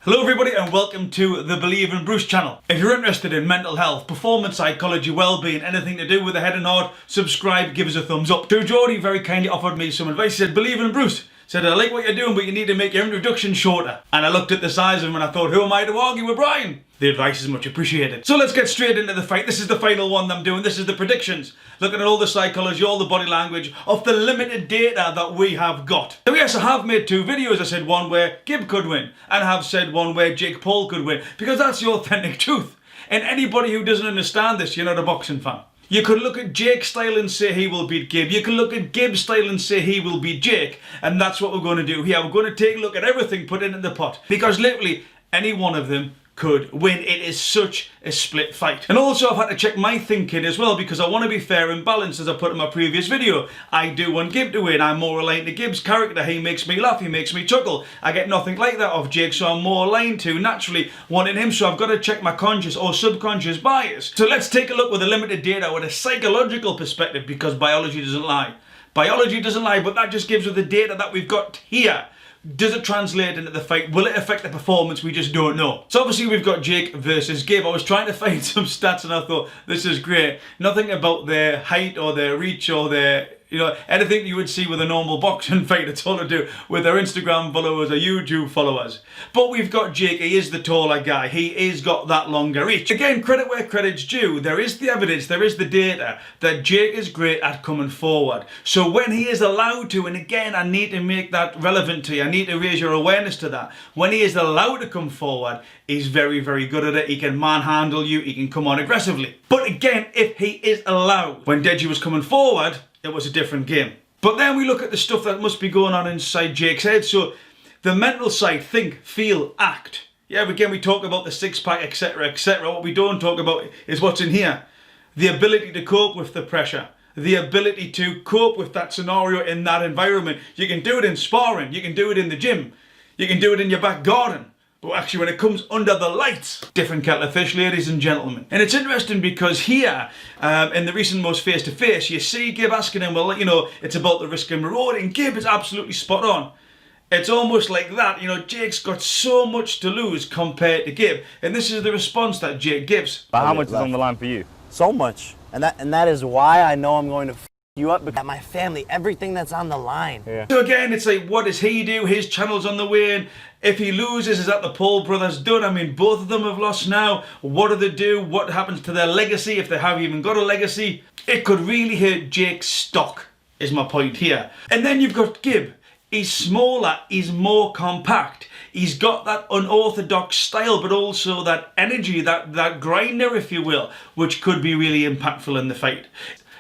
Hello everybody and welcome to the Believe in Bruce channel. If you're interested in mental health, performance psychology, well-being, anything to do with the head and heart, subscribe, give us a thumbs up. Drew Geordie very kindly offered me some advice. He said, believe in Bruce. Said, I like what you're doing, but you need to make your introduction shorter. And I looked at the size of him and I thought, who am I to argue with Brian? The advice is much appreciated. So let's get straight into the fight. This is the final one that I'm doing. This is the predictions. Looking at all the psychology, all the body language of the limited data that we have got. So yes, I have made two videos. I said one where Gib could win and I have said one where Jake Paul could win, because that's the authentic truth. And anybody who doesn't understand this, you're not a boxing fan. You could look at Jake's style and say he will beat Gib. You can look at Gib's style and say he will beat Jake. And that's what we're going to do here. We're going to take a look at everything, put it in the pot. Because literally, any one of them could win. It is such a split fight. And also I've had to check my thinking as well, because I want to be fair and balanced, as I put in my previous video. I do want Gib to win. I'm more aligned to Gib's character. He makes me laugh, he makes me chuckle. I get nothing like that of Jake, so I'm more aligned to naturally wanting him, so I've got to check my conscious or subconscious bias. So let's take a look with a limited data, with a psychological perspective, because biology doesn't lie. Biology doesn't lie, but that just gives us the data that we've got here. Does it translate into the fight? Will it affect the performance? We just don't know. So obviously we've got Jake versus Gib. I was trying to find some stats and I thought, this is great. Nothing about their height or their reach or their, anything you would see with a normal boxing fight. It's all to do with their Instagram followers or YouTube followers. But we've got Jake. He is the taller guy. He is got that longer reach. Again, credit where credit's due. There is the evidence, there is the data that Jake is great at coming forward. So when he is allowed to, and again, I need to make that relevant to you. I need to raise your awareness to that. When he is allowed to come forward, he's very, very good at it. He can manhandle you. He can come on aggressively. But again, if he is allowed, when Deji was coming forward, it was a different game. But then we look at the stuff that must be going on inside Jake's head. So the mental side, think, feel, act. Yeah, again, we talk about the six-pack, etc., etc. What we don't talk about is what's in here. The ability to cope with the pressure. The ability to cope with that scenario in that environment. You can do it in sparring. You can do it in the gym. You can do it in your back garden. But actually, when it comes under the lights, different kettle of fish, ladies and gentlemen. And it's interesting because here, in the recent most face-to-face, you see Gib asking him, well, it's about the risk and reward, and Gib is absolutely spot on. It's almost like that, Jake's got so much to lose compared to Gib. And this is the response that Jake gives. But how much is on the line for you? So much. And that is why I know I'm going to you up, because my family, everything that's on the line. Yeah. So again, it's like, what does he do? His channel's on the way in. If he loses, is that the Paul brothers done? I mean, both of them have lost now. What do they do? What happens to their legacy, if they have even got a legacy? It could really hurt Jake's stock, is my point here. And then you've got Gib. He's smaller, he's more compact. He's got that unorthodox style, but also that energy, that grinder, if you will, which could be really impactful in the fight.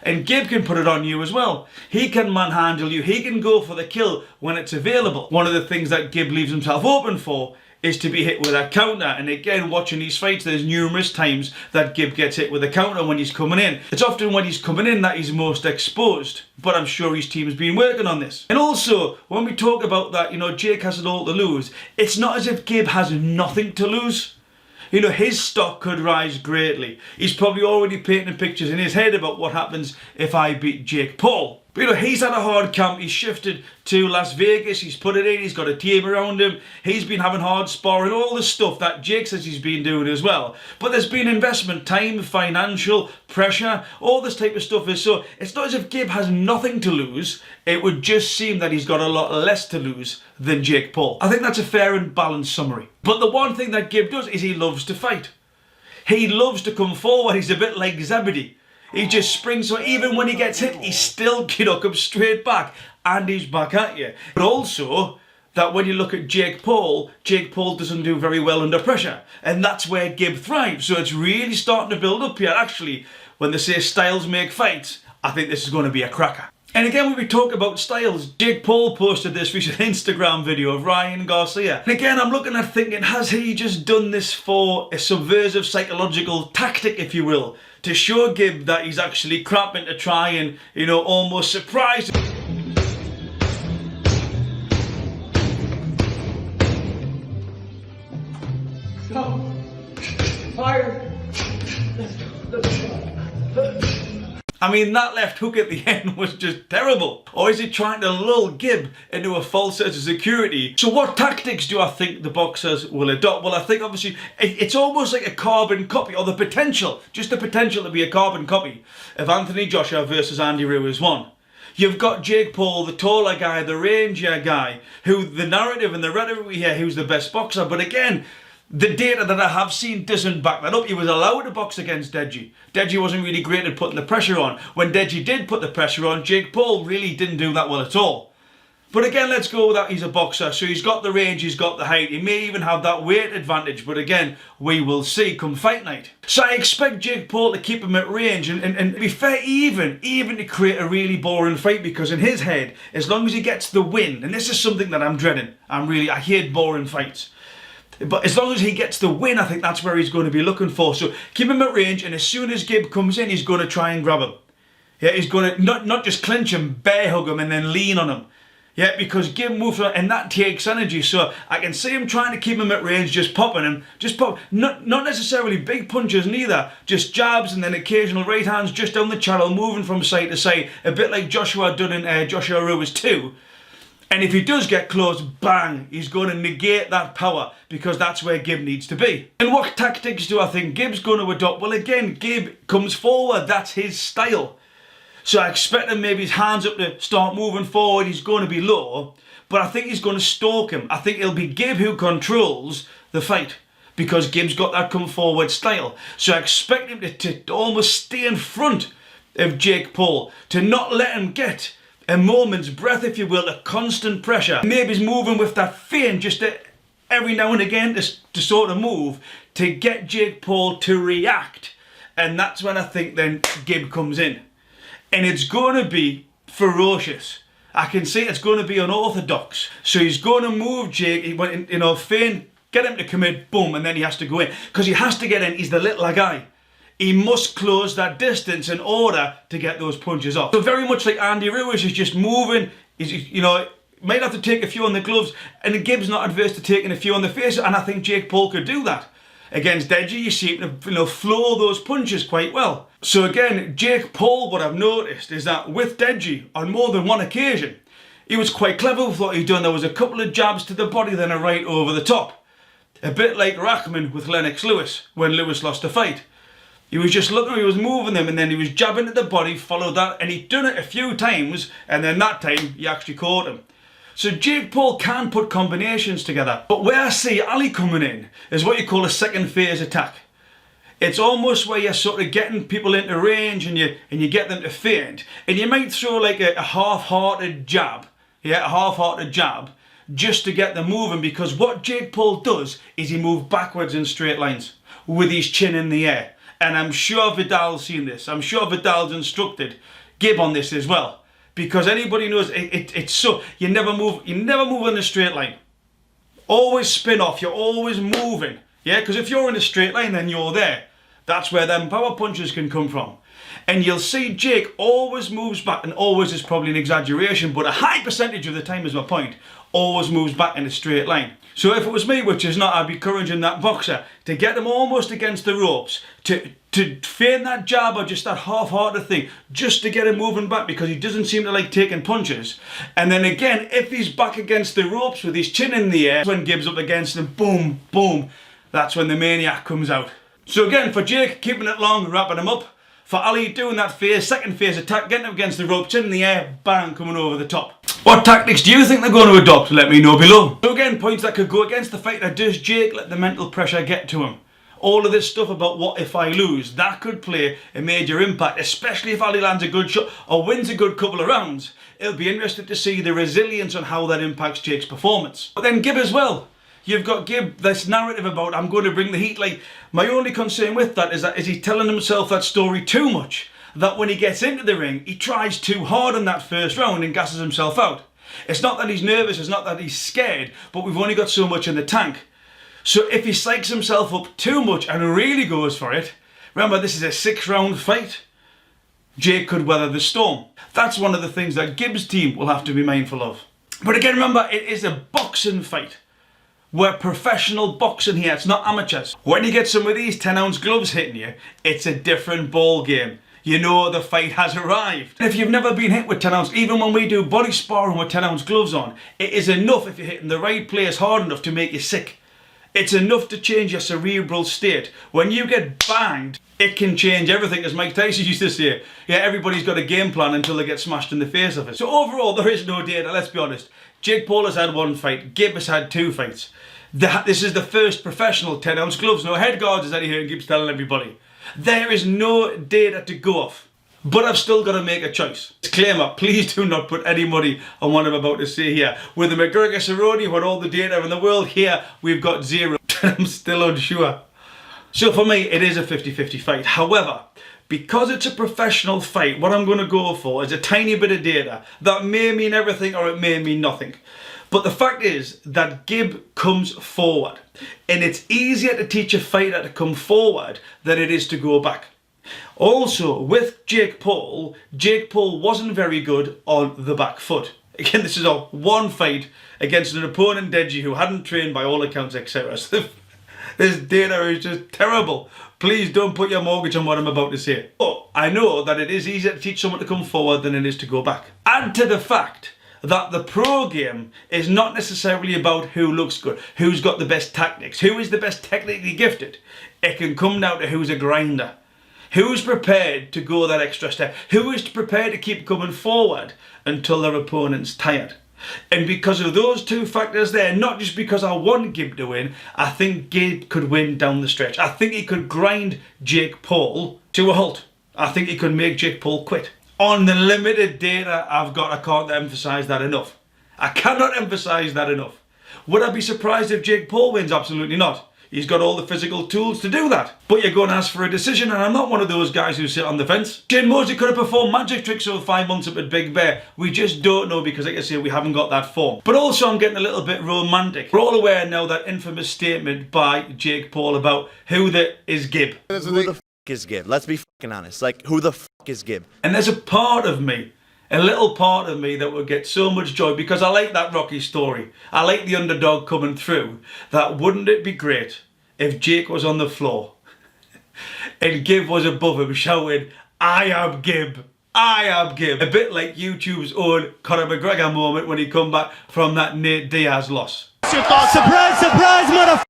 And Gib can put it on you as well. He can manhandle you. He can go for the kill when it's available. One of the things that Gib leaves himself open for is to be hit with a counter. And again, watching these fights, there's numerous times that Gib gets hit with a counter when he's coming in. It's often when he's coming in that he's most exposed. But I'm sure his team's been working on this. And also, when we talk about that, Jake has it all to lose. It's not as if Gib has nothing to lose. His stock could rise greatly. He's probably already painting pictures in his head about what happens if I beat Jake Paul. But he's had a hard camp. He's shifted to Las Vegas. He's put it in. He's got a team around him. He's been having hard sparring, all the stuff that Jake says he's been doing as well. But there's been investment, time, financial, pressure, all this type of stuff. So it's not as if Gib has nothing to lose. It would just seem that he's got a lot less to lose than Jake Paul. I think that's a fair and balanced summary. But the one thing that Gib does is he loves to fight. He loves to come forward. He's a bit like Zebedee. He just springs, so even when he gets hit, he still comes straight back and he's back at you. But also, that when you look at Jake Paul doesn't do very well under pressure. And that's where Gib thrives. So it's really starting to build up here. Actually, when they say styles make fights, I think this is going to be a cracker. And again, when we talk about styles, Jake Paul posted this recent Instagram video of Ryan Garcia. And again, I'm looking at thinking, has he just done this for a subversive psychological tactic, if you will, to show Gib that he's actually crapping, to try and, almost surprise him? Fire! I mean, that left hook at the end was just terrible. Or is he trying to lull Gib into a false sense of security? So what tactics do I think the boxers will adopt? Well, I think obviously it's almost like a carbon copy, or the potential, just the potential to be a carbon copy of Anthony Joshua versus Andy Ruiz 1. You've got Jake Paul, the taller guy, the rangier guy, who the narrative and the rhetoric we hear, who's the best boxer. But again, the data that I have seen doesn't back that up. He was allowed to box against Deji. Deji wasn't really great at putting the pressure on. When Deji did put the pressure on, Jake Paul really didn't do that well at all. But again, let's go with that. He's a boxer, so he's got the range, he's got the height. He may even have that weight advantage, but again, we will see come fight night. So I expect Jake Paul to keep him at range and be fair, even to create a really boring fight, because in his head, as long as he gets the win, and this is something that I'm dreading, I hate boring fights. But as long as he gets the win, I think that's where he's going to be looking for. So keep him at range, and as soon as Gib comes in, he's going to try and grab him. Yeah, he's going to not just clinch him, bear hug him, and then lean on him. Yeah, because Gib moves on, and that takes energy. So I can see him trying to keep him at range, just popping him, not necessarily big punches neither, just jabs and then occasional right hands just down the channel, moving from side to side, a bit like Joshua done in Joshua Ruiz 2. And if he does get close, bang, he's going to negate that power, because that's where Gib needs to be. And what tactics do I think Gib's going to adopt? Well, again, Gib comes forward. That's his style. So I expect him maybe his hands up to start moving forward. He's going to be low, but I think he's going to stalk him. I think it'll be Gib who controls the fight, because Gib's got that come forward style. So I expect him to almost stay in front of Jake Paul, to not let him get a moment's breath, if you will, a constant pressure. Maybe he's moving with that feint just every now and again to sort of move to get Jake Paul to react. And that's when I think then Gib comes in. And it's going to be ferocious. I can see it's going to be unorthodox. So he's going to move Jake, feint, get him to commit, boom, and then he has to go in. Because he has to get in, he's the littler guy. He must close that distance in order to get those punches off. So very much like Andy Ruiz is just moving, might have to take a few on the gloves, and Gib's not adverse to taking a few on the face, and I think Jake Paul could do that. Against Deji, you see him flow those punches quite well. So again, Jake Paul, what I've noticed is that with Deji, on more than one occasion, he was quite clever with what he'd done. There was a couple of jabs to the body, then a right over the top. A bit like Rahman with Lennox Lewis, when Lewis lost the fight. He was just looking, he was moving them, and then he was jabbing at the body, followed that, and he'd done it a few times, and then that time, he actually caught him. So Jake Paul can put combinations together. But where I see Ali coming in is what you call a second phase attack. It's almost where you're sort of getting people into range and you get them to feint. And you might throw like a half-hearted jab. Yeah, a half-hearted jab just to get them moving, because what Jake Paul does is he moves backwards in straight lines with his chin in the air. And I'm sure Vidal's seen this. I'm sure Vidal's instructed Gib on this as well. Because anybody knows it's so you never move in a straight line. Always spin off, you're always moving. Yeah, because if you're in a straight line, then you're there. That's where them power punches can come from. And you'll see Jake always moves back, and always is probably an exaggeration, but a high percentage of the time is my point, always moves back in a straight line. So if it was me, which is not, I'd be encouraging that boxer to get him almost against the ropes, to feint that jab or just that half-hearted thing, just to get him moving back, because he doesn't seem to like taking punches. And then again, if he's back against the ropes with his chin in the air, when Gib's up against him, boom, boom, that's when the maniac comes out. So again, for Jake, keeping it long, wrapping him up. For Ali, doing that second phase attack, getting him against the ropes, chin in the air, bang, coming over the top. What tactics do you think they're going to adopt? Let me know below. So again, points that could go against the fighter. Does Jake let the mental pressure get to him? All of this stuff about what if I lose, that could play a major impact, especially if Ali lands a good shot or wins a good couple of rounds. It'll be interesting to see the resilience on how that impacts Jake's performance. But then Gib as well. You've got Gib, this narrative about I'm going to bring the heat. Like, my only concern with that is he telling himself that story too much? That when he gets into the ring, he tries too hard in that first round and gasses himself out. It's not that he's nervous, it's not that he's scared, but we've only got so much in the tank. So if he psychs himself up too much and really goes for it, remember this is a 6-round fight, Jake could weather the storm. That's one of the things that Gib's team will have to be mindful of. But again, remember, it is a boxing fight. We're professional boxing here, it's not amateurs. When you get some of these 10-ounce gloves hitting you, it's a different ball game. you know the fight has arrived. And if you've never been hit with 10 ounce, even when we do body sparring with 10 ounce gloves on, it is enough if you're hitting the right place hard enough to make you sick. It's enough to change your cerebral state. When you get banged, it can change everything, as Mike Tyson used to say. Yeah, everybody's got a game plan until they get smashed in the face of it. So overall, there is no data, let's be honest. Jake Paul has had 1 fight, Gib has had 2 fights. This is the first professional 10 ounce gloves, no head guards as Eddie here and Gib's telling everybody. There is no data to go off. But I've still got to make a choice. Disclaimer, please do not put any money on what I'm about to say here. With the McGregor Cerrone, who had all the data in the world, here we've got 0. I'm still unsure. So for me, it is a 50-50 fight. However, because it's a professional fight, what I'm going to go for is a tiny bit of data that may mean everything or it may mean nothing. But the fact is that Gib comes forward. And it's easier to teach a fighter to come forward than it is to go back. Also, with Jake Paul wasn't very good on the back foot. Again, this is a 1 fight against an opponent, Deji, who hadn't trained by all accounts, etc. So this data is just terrible. Please don't put your mortgage on what I'm about to say. But I know that it is easier to teach someone to come forward than it is to go back. Add to the fact that the pro game is not necessarily about who looks good, who's got the best tactics, who is the best technically gifted. It can come down to who's a grinder. Who's prepared to go that extra step? Who is prepared to keep coming forward until their opponent's tired? And because of those 2 factors there, not just because I want Gib to win, I think Gib could win down the stretch. I think he could grind Jake Paul to a halt. I think he could make Jake Paul quit. On the limited data I've got, I can't emphasise that enough. I cannot emphasise that enough. Would I be surprised if Jake Paul wins? Absolutely not. He's got all the physical tools to do that. But you're going to ask for a decision, and I'm not one of those guys who sit on the fence. Shane Mosley could have performed magic tricks over 5 months up at Big Bear. We just don't know because, like I say, we haven't got that form. But also I'm getting a little bit romantic. We're all aware now that infamous statement by Jake Paul about who is Gib. Who the f*** is Gib? Let's be f***ing honest. Like, who the f*** is Gib? And there's a part of me, a little part of me that would get so much joy because I like that Rocky story. I like the underdog coming through. That wouldn't it be great if Jake was on the floor and Gib was above him shouting, "I am Gib, I am Gib." A bit like YouTube's own Conor McGregor moment when he come back from that Nate Diaz loss. Surprise, surprise, motherfucker!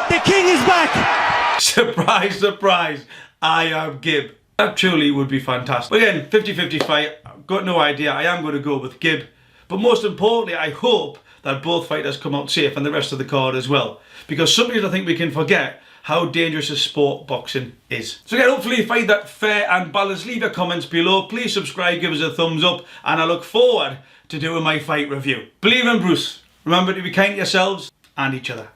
The king is back! Surprise, surprise, I am Gib. That truly would be fantastic. But again, 50-50 fight, I've got no idea. I am going to go with Gib. But most importantly, I hope that both fighters come out safe and the rest of the card as well. Because sometimes I think we can forget how dangerous a sport boxing is. So again, hopefully you find that fair and balanced. Leave your comments below. Please subscribe, give us a thumbs up, and I look forward to doing my fight review. Believe in Bruce. Remember to be kind to yourselves and each other.